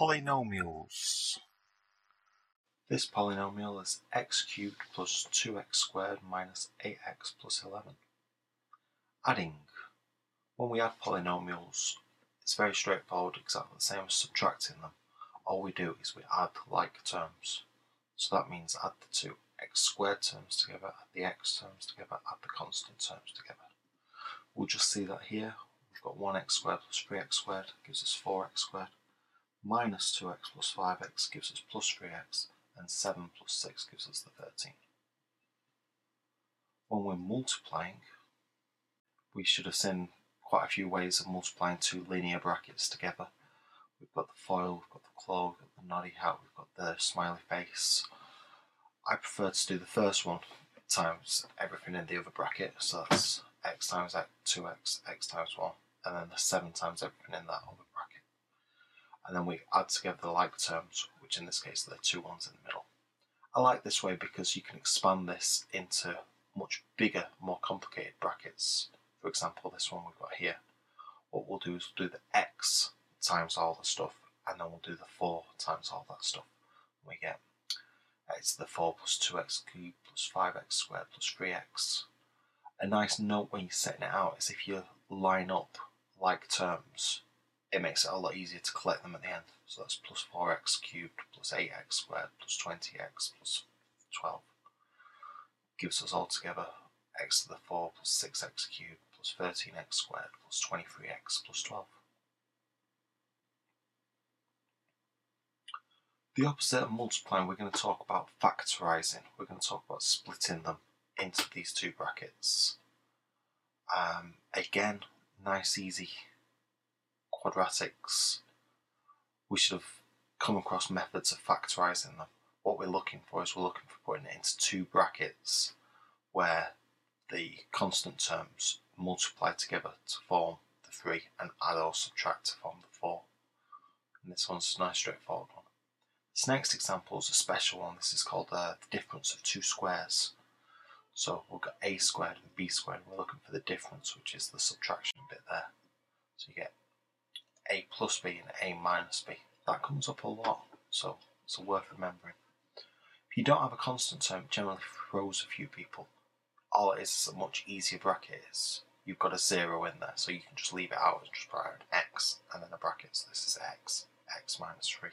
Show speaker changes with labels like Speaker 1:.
Speaker 1: Polynomials. This polynomial is x cubed plus 2x squared minus 8x plus 11. Adding. When we add polynomials, it's very straightforward, exactly the same as subtracting them. All we do is we add like terms. So that means add the two x squared terms together, add the x terms together, add the constant terms together. We'll just see that here. We've got 1x squared plus 3x squared gives us 4x squared. Minus 2x plus 5x gives us plus 3x, and 7 plus 6 gives us the 13. When we're multiplying, we should have seen quite a few ways of multiplying two linear brackets together. We've got the foil, we've got the claw, we've got the noddy hat, we've got the smiley face. I prefer to do the first one times everything in the other bracket, so that's x times x, 2x, x times 1, and then the 7 times everything in that other bracket. And then we add together the like terms, which in this case are the two ones in the middle. I like this way because you can expand this into much bigger, more complicated brackets. For example, this one we've got here. What we'll do is we'll do the x times all the stuff, and then we'll do the 4 times all that stuff. And we get x to the 4 plus 2x cubed plus 5x squared plus 3x. A nice note when you're setting it out is if you line up like terms, it makes it a lot easier to collect them at the end. So that's plus 4x cubed plus 8x squared plus 20x plus 12. Gives us all together x to the 4 plus 6x cubed plus 13x squared plus 23x plus 12. The opposite of multiplying, we're going to talk about factorising. We're going to talk about splitting them into these two brackets. Again, nice, easy quadratics. We should have come across methods of factorising them. What we're looking for is we're looking for putting it into two brackets where the constant terms multiply together to form the 3 and add or subtract to form the 4. And this one's a nice straightforward one. This next example is a special one. This is called the difference of two squares. So we've got a squared and b squared, and we're looking for the difference, which is the subtraction bit there. So you get a plus b and a minus b. That comes up a lot, so it's worth remembering. If you don't have a constant term, it generally throws a few people. All it is a much easier bracket is you've got a 0 in there, so you can just leave it out and just write an x and then a bracket. So this is x, x minus 3.